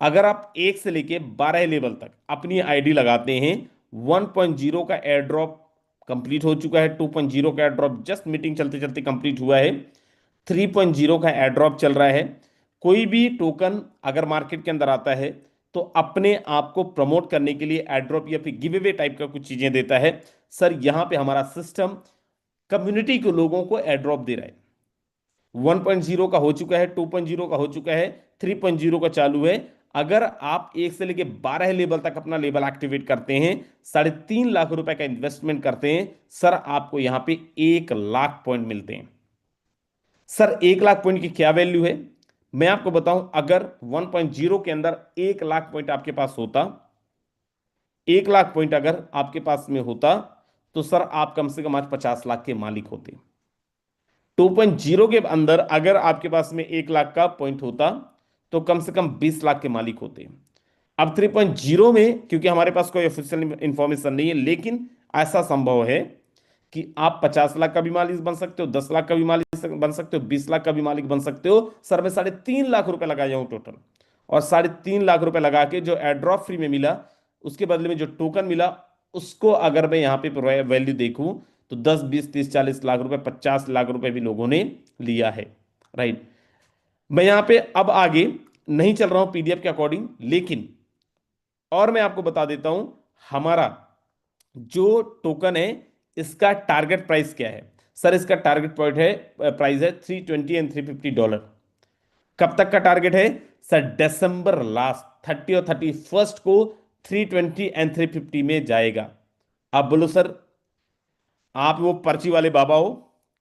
अगर आप 1 से लेके 12 लेवल तक अपनी आईडी लगाते हैं, 1.0 का एयर ड्रॉप कंप्लीट हो चुका है, 2.0 का एयर ड्रॉप जस्ट मीटिंग चलते चलते कंप्लीट हुआ है, 3.0 का एयर ड्रॉप चल रहा है। कोई भी टोकन अगर मार्केट के अंदर आता है तो अपने आप को प्रमोट करने के लिए एयर ड्रॉप या फिर गिव अवे टाइप का कुछ चीजें देता है। सर यहां पे हमारा सिस्टम कम्युनिटी के लोगों को एयर ड्रॉप दे रहा है। 1.0 का हो चुका है, 2.0 का हो चुका है, 3.0 का चालू है। अगर आप 1 से लेके 12 लेवल तक अपना लेवल एक्टिवेट करते हैं, 3.5 लाख रुपए का इन्वेस्टमेंट करते हैं, सर आपको यहां पे 1 लाख पॉइंट मिलते हैं। सर 1 लाख पॉइंट की क्या वैल्यू है मैं आपको बताऊं। अगर 1.0 के अंदर 1 लाख पॉइंट आपके पास होता, 1 लाख पॉइंट अगर आपके पास में होता, तो सर आप कम से कम आज 50 लाख के मालिक होते। 2.0 के अंदर अगर आपके पास में 1 लाख का पॉइंट होता तो कम से कम 20 लाख के मालिक होते। अब 3.0 में क्योंकि हमारे पास कोई ऑफिशियल इंफॉर्मेशन नहीं है, लेकिन ऐसा संभव है कि आप 50 लाख का भी मालिक बन सकते हो, 10 लाख का भी मालिक बन सकते हो, 20 लाख का भी मालिक बन सकते हो। सर मैं 3.5 लाख रुपए लगाया हूं टोटल, और 3.5 लाख रुपए लगा के जो एड्रॉप फ्री में मिला, उसके बदले में जो टोकन मिला, उसको अगर मैं यहाँ पे वैल्यू देखूं तो 10 20 30 40 लाख रुपए, 50 लाख रुपए भी लोगों ने लिया है। राइट। मैं यहाँ पे अब आगे नहीं चल रहा हूं पीडीएफ के अकॉर्डिंग, लेकिन और मैं आपको बता देता हूं हमारा जो टोकन है इसका टारगेट प्राइस क्या है। सर इसका टारगेट पॉइंट है, प्राइस है 320 एंड $350। कब तक का टारगेट है सर? दिसंबर लास्ट 30 और 31 को 320 एंड 350 में जाएगा। आप बोलो सर, आप वो पर्ची वाले बाबा हो,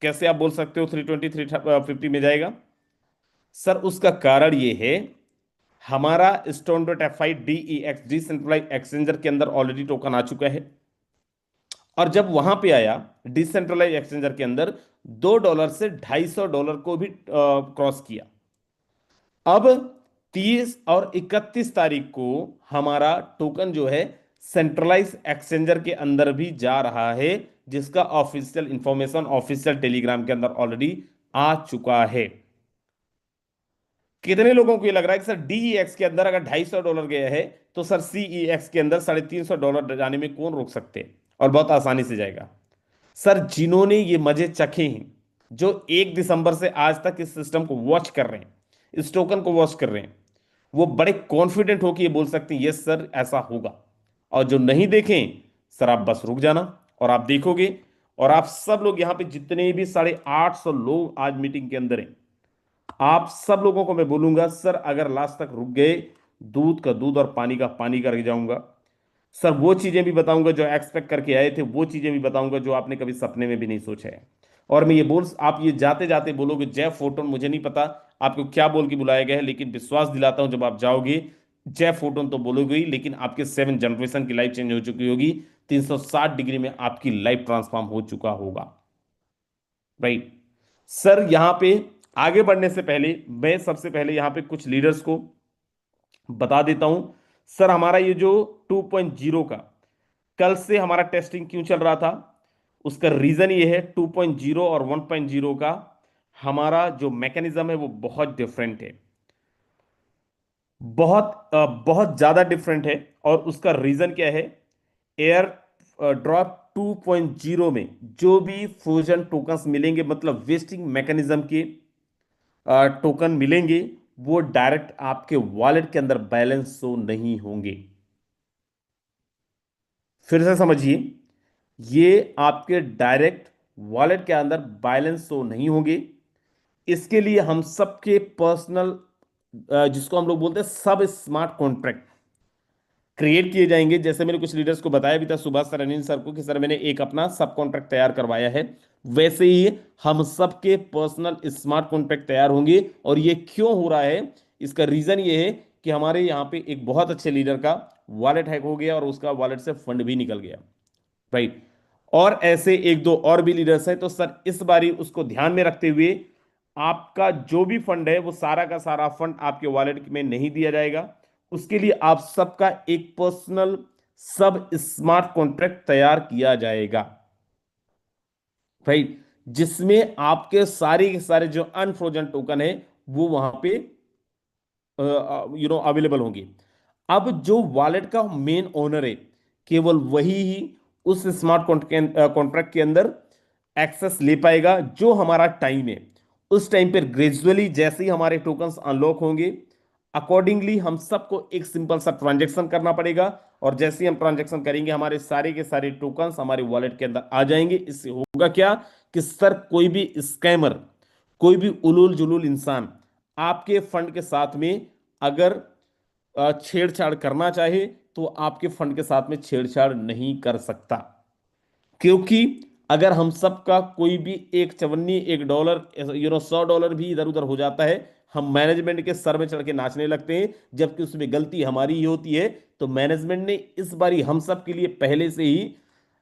कैसे आप बोल सकते हो 320 350 में जाएगा? सर उसका कारण ये है, हमारा stone dot F I D E X decentralize exchanger के अंदर ऑलरेडी टोकन आ चुका है, और जब वहां पे आया डिसेंट्रलाइज एक्सचेंजर के अंदर $2 से $250 को भी क्रॉस किया। अब 30 और 31 तारीख को हमारा टोकन जो है सेंट्रलाइज एक्सचेंजर के अंदर भी जा रहा है, जिसका ऑफिशियल इंफॉर्मेशन ऑफिशियल टेलीग्राम के अंदर ऑलरेडी आ चुका है। कितने लोगों को ये लग रहा है कि सर डीईएक्स के अंदर अगर $250 गया है तो सर सीईएक्स के अंदर $350 जाने में कौन रोक सकते हैं, और बहुत आसानी से जाएगा। सर जिन्होंने ये मजे चखे हैं, जो 1 दिसंबर से आज तक इस सिस्टम को वॉच कर रहे हैं, इस टोकन को वॉच कर रहे हैं, वो बड़े कॉन्फिडेंट होकर ये बोल सकते हैं यस सर ऐसा होगा। और जो नहीं देखें सर आप बस रुक जाना और आप देखोगे। और आप सब लोग यहाँ पे जितने भी 850 लोग आज मीटिंग के अंदर हैं, आप सब लोगों को मैं बोलूंगा सर अगर लास्ट तक रुक गए, दूध का दूध और पानी का पानी करके जाऊंगा। सर वो चीजें भी बताऊंगा जो एक्सपेक्ट करके आए थे, वो चीजें भी बताऊंगा जो आपने कभी सपने में भी नहीं सोचा है। और मैं ये बोल, आप ये जाते जाते बोलोगे जय फोटोन, मुझे नहीं पता आपको क्या बोल के बुलाया गया है, लेकिन विश्वास दिलाता हूं जब आप जाओगे जय फोटोन तो बोलोगे ही, लेकिन आपके 7 जनरेशन की लाइफ चेंज हो चुकी होगी, 360 डिग्री में आपकी लाइफ ट्रांसफॉर्म हो चुका होगा। राइट। सर यहां पे आगे बढ़ने से पहले मैं सबसे पहले यहां पे कुछ लीडर्स को बता देता हूं। सर हमारा ये जो 2.0 का कल से हमारा टेस्टिंग क्यों चल रहा था, उसका रीजन ये है 2.0 और 1.0 का हमारा जो मैकेनिज्म है वो बहुत डिफरेंट है, बहुत ज्यादा डिफरेंट है। और उसका रीजन क्या है, एयर ड्रॉप 2.0 में जो भी फ्रोजन टोकन्स मिलेंगे, मतलब वेस्टिंग मैकेनिज्म के टोकन मिलेंगे, वो डायरेक्ट आपके वॉलेट के अंदर बैलेंस शो नहीं होंगे। फिर से समझिए, ये आपके डायरेक्ट वॉलेट के अंदर बैलेंस शो नहीं होंगे। इसके लिए हम सबके पर्सनल, जिसको हम लोग बोलते हैं सब स्मार्ट कॉन्ट्रैक्ट क्रिएट किए जाएंगे। जैसे मैंने कुछ लीडर्स को बताया भी था सुभाष सर, अनिल सर को, कि सर मैंने एक अपना सब कॉन्ट्रैक्ट तैयार करवाया है, वैसे ही हम सबके पर्सनल स्मार्ट कॉन्ट्रैक्ट तैयार होंगे। और ये क्यों हो रहा है, इसका रीजन ये है कि हमारे यहाँ पे एक बहुत अच्छे लीडर का वॉलेट हैक हो गया और उसका वॉलेट से फंड भी निकल गया। राइट। और ऐसे एक दो और भी लीडर्स हैं, तो सर इस बारी उसको ध्यान में रखते हुए आपका जो भी फंड है वो सारा का सारा फंड आपके वॉलेट में नहीं दिया जाएगा। उसके लिए आप सबका एक पर्सनल सब स्मार्ट कॉन्ट्रैक्ट तैयार किया जाएगा। राइट। जिसमें आपके सारे के सारे जो अनफ्रोजन टोकन है वो वहां पे अवेलेबल होंगे। अब जो वॉलेट का मेन ओनर है केवल वही ही उस स्मार्ट कॉन्ट्रैक्ट के अंदर एक्सेस ले पाएगा। जो हमारा टाइम है उस टाइम पर ग्रेजुअली जैसे ही हमारे टोकन्स अनलॉक होंगे, अकॉर्डिंगली हम सबको एक सिंपल सा ट्रांजेक्शन करना पड़ेगा। और जैसे ही हम ट्रांजेक्शन करेंगे हमारे सारे के सारे टोकन्स हमारे वॉलेट के अंदर आ जाएंगे। इससे होगा क्या कि सर कोई भी स्कैमर, कोई भी उलूल जुलूल इंसान आपके फंड के साथ में अगर छेड़छाड़ करना चाहे तो आपके फंड के साथ में छेड़छाड़ नहीं कर सकता। क्योंकि अगर हम सबका कोई भी एक चवन्नी $1 $100 भी इधर उधर हो जाता है, हम मैनेजमेंट के सर में चढ़ के नाचने लगते हैं, जबकि उसमें गलती हमारी ही होती है। तो मैनेजमेंट ने इस बारी हम सब के लिए पहले से ही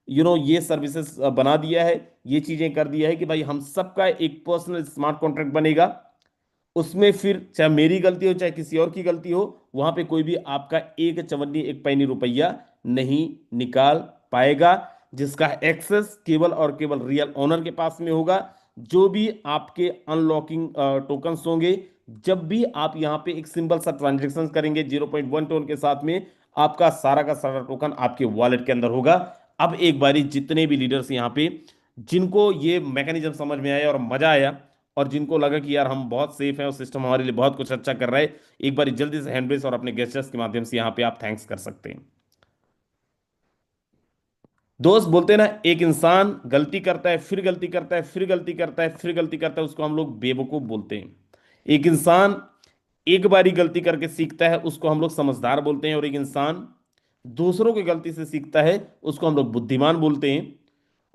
ये सर्विसेज बना दिया है, ये चीजें कर दिया है कि भाई हम सबका एक पर्सनल स्मार्ट कॉन्ट्रैक्ट बनेगा। उसमें फिर चाहे मेरी गलती हो चाहे किसी और की गलती हो, वहां पे कोई भी आपका एक चवन्नी एक पैनी रुपया नहीं निकाल पाएगा, जिसका एक्सेस केवल और केवल रियल ओनर के पास में होगा। जो भी आपके अनलॉकिंग टोकन्स होंगे, जब भी आप यहां पे एक सिंपल सा ट्रांजेक्शन करेंगे 0.1 टोन के साथ में, आपका सारा का सारा टोकन आपके वॉलेट के अंदर होगा। अब एक बारी जितने भी लीडर्स यहाँ पे, जिनको ये मैकेनिज्म समझ में आया और मजा आया, और जिनको लगा कि यार हम बहुत सेफ हैं और सिस्टम हमारे लिए बहुत कुछ अच्छा कर रहा है, एक बार जल्दी से हैंड रेस और अपने गेस्टर्स के माध्यम से यहाँ पे आप थैंक्स कर सकते हैं। दोस्त बोलते हैं ना, एक इंसान गलती करता है, फिर गलती करता है, फिर गलती करता है, फिर गलती करता है, उसको हम लोग बेवकूफ बोलते हैं। एक इंसान एक बारी गलती करके सीखता है, उसको हम लोग समझदार बोलते हैं। और एक इंसान दूसरों की गलती से सीखता है, उसको हम लोग बुद्धिमान बोलते हैं।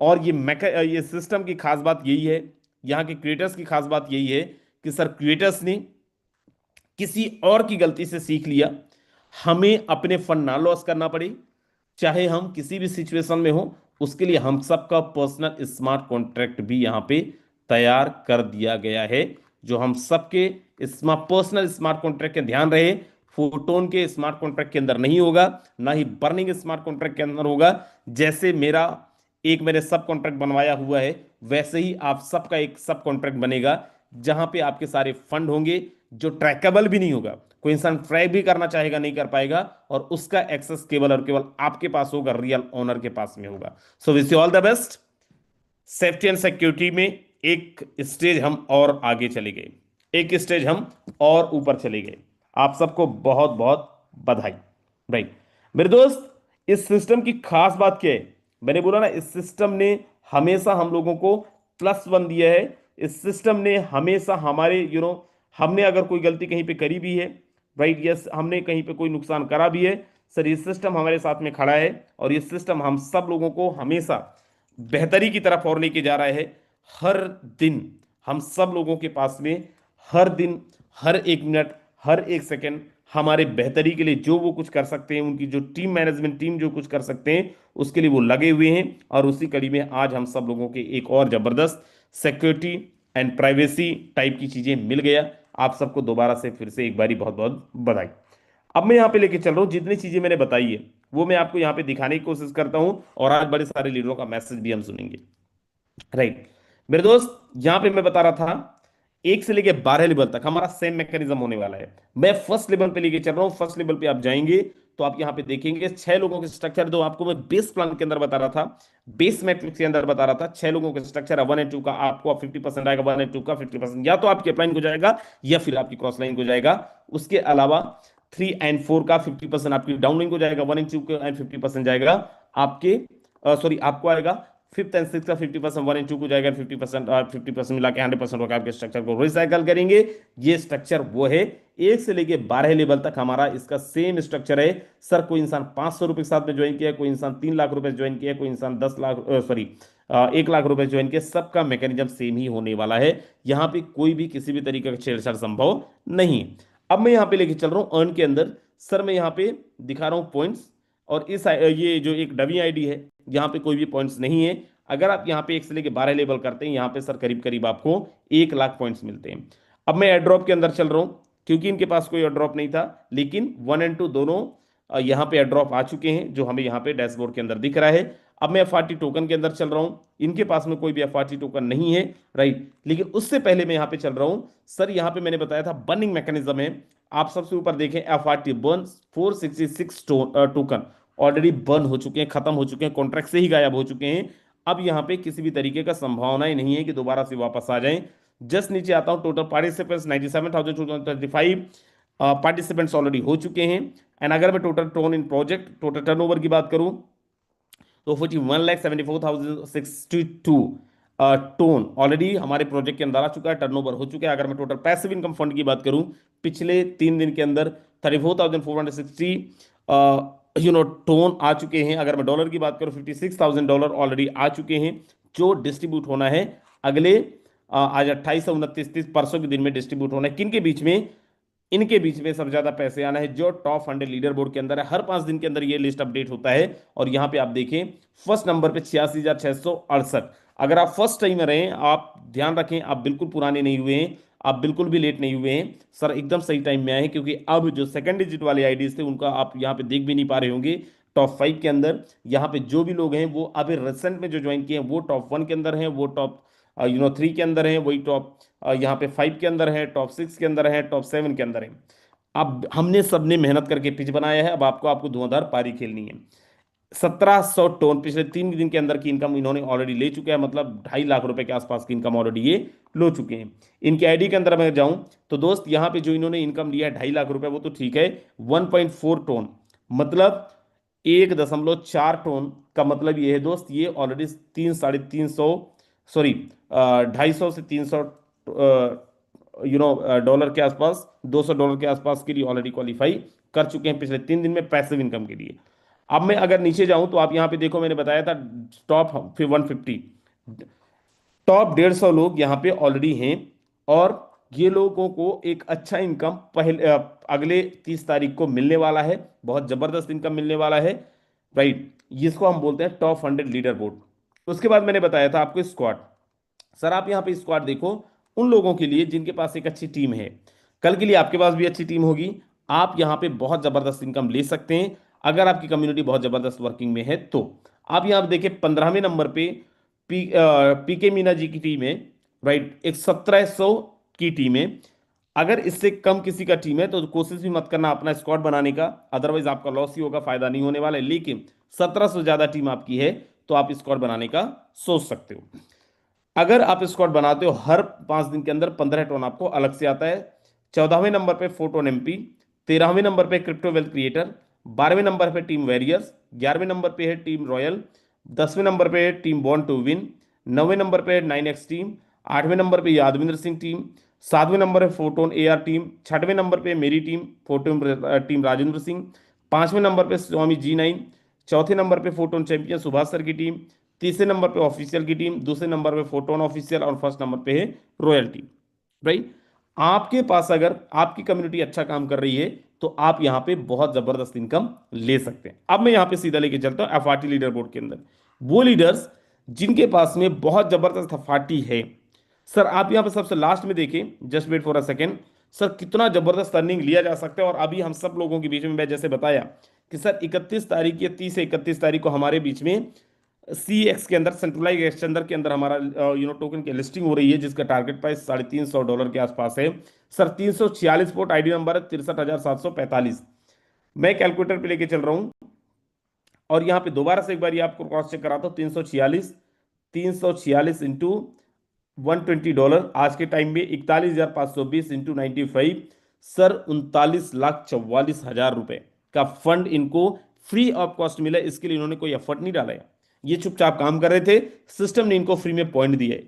और ये सिस्टम की खास बात यही है, यहाँ के क्रिएटर्स की खास बात यही है कि सर क्रिएटर्स ने किसी और की गलती से सीख लिया, हमें अपने फंड ना लॉस करना पड़े, चाहे हम किसी भी सिचुएशन में हो। उसके लिए हम सबका पर्सनल स्मार्ट कॉन्ट्रैक्ट भी यहां पे तैयार कर दिया गया है, जो हम सबके पर्सनल स्मार्ट कॉन्ट्रैक्ट के ध्यान रहे, फोटोन के स्मार्ट कॉन्ट्रैक्ट के अंदर नहीं होगा, ना ही बर्निंग स्मार्ट कॉन्ट्रैक्ट के अंदर होगा। जैसे मेरा एक मैंने सब कॉन्ट्रैक्ट बनवाया हुआ है, वैसे ही आप सबका एक सब कॉन्ट्रैक्ट बनेगा, जहां पे आपके सारे फंड होंगे, जो ट्रैकेबल भी नहीं होगा। कोई इंसान ट्रैक भी करना चाहेगा नहीं कर पाएगा, और उसका एक्सेस केवल और केवल आपके पास होगा, रियल ओनर के पास में होगा। So wish you all the best. Safety and security में एक स्टेज हम और आगे चले गए, एक स्टेज हम और ऊपर चले गए। आप सबको बहुत बहुत बधाई। राइट मेरे दोस्त, इस सिस्टम की खास बात क्या है? मैंने बोला ना, इस सिस्टम ने हमेशा हम लोगों को +1 दिया है। इस सिस्टम ने हमेशा हमारे हमने अगर कोई गलती कहीं पे करी भी है, राइट, यस, हमने कहीं पे कोई नुकसान करा भी है, सर ये सिस्टम हमारे साथ में खड़ा है। और ये सिस्टम हम सब लोगों को हमेशा बेहतरी की तरफ और लेके जा रहा है। हर दिन हम सब लोगों के पास में, हर दिन, हर एक मिनट, हर एक सेकंड हमारे बेहतरी के लिए जो वो कुछ कर सकते हैं, उनकी जो टीम मैनेजमेंट टीम जो कुछ कर सकते हैं, उसके लिए वो लगे हुए हैं। और उसी कड़ी में आज हम सब लोगों के एक और जबरदस्त सिक्योरिटी एंड प्राइवेसी टाइप की चीजें मिल गया। आप सबको दोबारा से फिर से एक बारी बहुत बहुत बधाई। अब मैं यहाँ पे लेके चल रहा हूँ, जितनी चीजें मैंने बताई है वो मैं आपको यहाँ पे दिखाने की कोशिश करता हूँ, और आज बड़े सारे लीडरों का मैसेज भी हम सुनेंगे। राइट मेरे दोस्त, यहां पे मैं बता रहा था, 1 से लेके 12 लेवल तक हमारा सेम मैकेनिज्म होने वाला है। मैं फर्स्ट लेवल पे लेके चल रहा हूं। फर्स्ट लेवल पे आप जाएंगे तो आप यहां पे देखेंगे 6 लोगों के स्ट्रक्चर, जो आपको मैं बेस प्लान के अंदर बता रहा था, बेस मैट्रिक्स के अंदर बता रहा था, 6 लोगों के स्ट्रक्चर है। 1 एंड 2 का आपको 50% आएगा, 1 एंड 2 का 50%, या तो आपकी अपलाइन को जाएगा या फिर आपकी क्रॉस लाइन को जाएगा। उसके अलावा 3 एंड 4 का 50% आपकी डाउन लाइन को जाएगा, 1 एंड 2 का एंड 50% जाएगा आपके, सॉरी, आपको आएगा। 5th एंड 6th का 50%, 1 एंड 2 को जाएगा, 50%, 50% मिला के 100% होकर आपके स्ट्रक्चर को रिसाइकल करेंगे। ये स्ट्रक्चर वो है। 1 से लेके 12 लेवल तक हमारा इसका सेम स्ट्रक्चर है। सर कोई इंसान 500 रुपए के साथ में ज्वाइन किया है, कोई इंसान 3 लाख रुपए ज्वाइन किया है, कोई इंसान 10 लाख, सॉरी, 1 लाख रुपए ज्वाइन किया, सबका मैकेनिज्म सेम ही होने वाला है। यहाँ पे कोई भी किसी भी तरीके का छेड़छाड़ संभव नहीं। अब मैं यहाँ पे लेके चल रहा हूँ अर्न के अंदर। सर मैं यहाँ पे दिखा रहा हूँ पॉइंट्स, और ये जो एक डमी आईडी है, यहाँ पे कोई भी पॉइंट्स नहीं है। अगर आप यहाँ पे 1 से लेके 12 लेवल करते हैं, यहाँ पे सर करीब करीब आपको 1 लाख पॉइंट्स मिलते हैं। अब मैं एड्रॉप के अंदर चल रहा हूँ, क्योंकि इनके पास कोई एड्रॉप नहीं था, लेकिन 1 एंड 2 दोनों यहाँ पे एड्रॉप आ चुके हैं, जो हमें यहाँ पे डैशबोर्ड के अंदर दिख रहा है। अब मैं एफआरटी टोकन के अंदर चल रहा हूँ। इनके पास में कोई भी एफआरटी टोकन नहीं है, राइट, लेकिन उससे पहले मैं यहाँ पे चल रहा हूँ। सर यहाँ पे मैंने बताया था बर्निंग मैकेनिज्म है। आप सबसे ऊपर देखें, FRT burn 466 token already burn हो चुके हैं, खत्म हो चुके हैं, कॉन्ट्रैक्ट से ही गायब हो चुके हैं। अब यहाँ पे किसी भी तरीके का संभावना ही नहीं है कि दोबारा से वापस आ जाएं। जस्ट नीचे आता हूं, टोटल पार्टिसिपेंट्स 97,235 पार्टिसिपेंट्स ऑलरेडी हो चुके हैं। एंड अगर मैं total tone in project, total turnover की बात करूं, तो 41,74,062 टोन ऑलरेडी हमारे प्रोजेक्ट के अंदर आ चुका है, टर्नओवर हो चुका है। अगर मैं टोटल पैसिव इनकम फंड की बात करूं, पिछले 3 दिन के अंदर 34,460 टोन आ चुके हैं। अगर मैं डॉलर की बात करूं, $56,000 ऑलरेडी आ चुके हैं, जो डिस्ट्रीब्यूट होना है अगले आज 28 29 30 परसों के दिन में डिस्ट्रीब्यूट होना है। किन के बीच में? इनके बीच में सबसे ज्यादा पैसे आना है जो टॉप 100 लीडर बोर्ड के अंदर है। हर 5 दिन के अंदर ये लिस्ट अपडेट होता है। और यहाँ पे आप देखें, फर्स्ट नंबर पे 86,668। अगर आप फर्स्ट टाइम में रहे, आप ध्यान रखें, आप बिल्कुल पुराने नहीं हुए हैं, आप बिल्कुल भी लेट नहीं हुए हैं सर, एकदम सही टाइम में आए हैं। क्योंकि अब जो सेकंड डिजिट वाले आईडीज थे उनका आप यहाँ पे देख भी नहीं पा रहे होंगे टॉप 5 के अंदर। यहाँ पे जो भी लोग हैं वो अभी रिसेंट में जो ज्वाइन किए हैं वो टॉप 1 के अंदर हैं, वो टॉप 3 के अंदर हैं, वही टॉप यहाँ पे 5 के अंदर है, टॉप 6 के अंदर है, टॉप 7 के अंदर है। अब हमने सबने मेहनत करके पिच बनाया है, अब आपको धुआंधार पारी खेलनी है। 1,700 टन पिछले 3 दिन के अंदर की इनकम इन्होंने ऑलरेडी ले चुके हैं, मतलब 2.5 लाख रुपए के आसपास की इनकम ऑलरेडी ये लो चुके हैं। इनके आईडी के अंदर मैं जाऊं तो दोस्त यहाँ पे जो इन्होंने इनकम लिया है 2.5 लाख रुपए, वो तो ठीक है। 1.4 टन मतलब 1.4 टन का मतलब ये है दोस्त, ये ऑलरेडी 300 सॉरी 250 से 300 डॉलर के आसपास, $200 के आसपास के लिए ऑलरेडी क्वालिफाई कर चुके हैं पिछले 3 दिन में पैसिव इनकम के लिए। अब मैं अगर नीचे जाऊं तो आप यहां पे देखो, मैंने बताया था टॉप 150, टॉप 150 लोग यहाँ पे ऑलरेडी हैं। और ये लोगों को एक अच्छा इनकम अगले 30 तारीख को मिलने वाला है, बहुत जबरदस्त इनकम मिलने वाला है, राइट। जिसको हम बोलते हैं टॉप 100 लीडर बोर्ड। उसके बाद मैंने बताया था आपको स्क्वाड। सर आप यहाँ पे स्क्वाड देखो, उन लोगों के लिए जिनके पास एक अच्छी टीम है, कल के लिए आपके पास भी अच्छी टीम होगी, आप यहाँ पे बहुत जबरदस्त इनकम ले सकते हैं। अगर आपकी कम्युनिटी बहुत जबरदस्त वर्किंग में है तो आप यहाँ पे देखिए 15वें नंबर पे पीके मीना जी की टीम है, राइट। एक 1,700 की टीम है। अगर इससे कम किसी का टीम है तो कोशिश भी मत करना अपना स्क्वाड बनाने का, अदरवाइज आपका लॉस ही होगा, फायदा नहीं होने वाला है। लेकिन 1700 ज्यादा टीम आपकी है तो आप स्क्वाड बनाने का सोच सकते हो। अगर आप स्क्वाड बनाते हो हर 5 दिन के अंदर 15 टन आपको अलग से आता है। 14वें नंबर पे फोटोन एमपी, 13वें नंबर पे क्रिप्टो वेल्थ क्रिएटर, 12वें नंबर पे टीम वैरियर्स, 11वें नंबर पे है टीम रॉयल, 10वें नंबर पे है टीम बॉर्न टू विन, 9वें नंबर पे 9x टीम, 8वें नंबर पे यादविंद्र सिंह टीम, 7वें नंबर है फोटोन एआर टीम, 6वें नंबर पे मेरी team Photon team Rajendra Singh, 5वें नंबर पे स्वामी G9, चौथे नंबर पे फोटोन चैंपियन सुभाष सर की टीम, तीसरे नंबर पे ऑफिशियल की टीम, दूसरे नंबर पे फोटोन ऑफिशियल, और फर्स्ट नंबर पे है रॉयल टीम, राइट। आपके पास अगर आपकी कम्युनिटी अच्छा काम कर रही है तो आप यहां पे बहुत जबरदस्त इनकम ले सकते हैं। अब मैं यहां पे सीधा लेके चलता हूं एफआरटी लीडर बोर्ड के अंदर, वो लीडर्स जिनके पास में बहुत जबरदस्त एफआरटी है। सर आप यहां पे सबसे लास्ट में देखें, just wait for a second, sir कितना जबरदस्त अर्निंग लिया जा सकता है। और अभी हम सब लोगों के बीच में मैं जैसे बताया कि सर 31 तारीख या 30 से 31 तारीख को हमारे बीच में CX के अंदर, सेंट्रलाइज एक्सचेंजर के अंदर हमारा टोकन की लिस्टिंग हो रही है, जिसका टारगेट प्राइस $350 के आसपास है। सर 346 पोर्ट आईडी नंबर है 63,745। मैं कैलकुलेटर पे लेके चल रहा हूँ और यहाँ पे दोबारा से एक बार ये आपको क्रॉस चेक कराता हूँ। 346 इंटू $120 आज के टाइम में 41,520 इंटू 95, सर 39,44,000 रुपए का फंड इनको फ्री ऑफ कॉस्ट मिला है। इसके लिए इन्होंने कोई एफर्ट नहीं डाला है, ये चुपचाप काम कर रहे थे, सिस्टम ने इनको फ्री में पॉइंट दिए।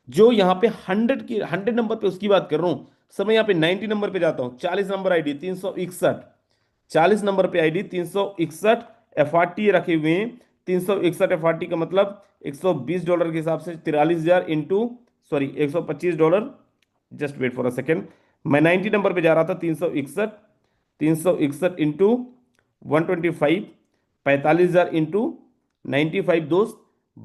जो यहाँ पे 100 नंबर पे उसकी बात कर रहा हूं सर, मैं यहाँ पे 90 नंबर पे जाता हूँ। 40 नंबर आईडी 361, 40 नंबर पे आईडी 361, एफआरटी रखे हुए हैं 361। एफआरटी का मतलब $120 के हिसाब से 43,000 into, sorry $125। Just wait for a second, मैं 90 नंबर पे जा रहा था। 361, 361 इंटू 125, 45,000 इंटू 95 दोस्त,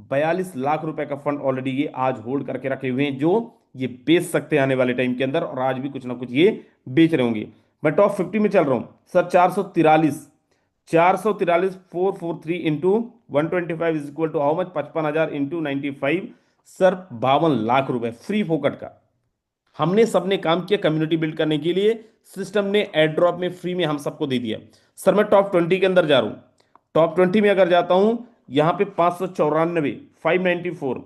42 लाख रुपए का फंड ऑलरेडी ये आज होल्ड करके रखे हुए हैं, जो ये बेच सकते हैं आने वाले टाइम के अंदर, और आज भी कुछ ना कुछ ये बेच रहे होंगे। मैं टॉप 50 में चल रहा हूं sir. 443, 443 into 125 is equal to how much, 55,000 into 95, sir 52 lakh रुपए फ्री फोकट का। हमने सबने काम किया कम्युनिटी बिल्ड करने के लिए, सिस्टम ने एड ड्रॉप में फ्री में हम सबको दे दिया। सर मैं टॉप 20 के अंदर जा रहा हूं। टॉप 20 में अगर जाता हूं, यहां पे 594, 594,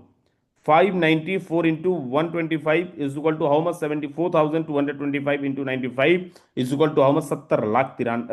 594 into 125 is equal to how much, 74,225 into 95 is equal to how much, 70 lakh तिरान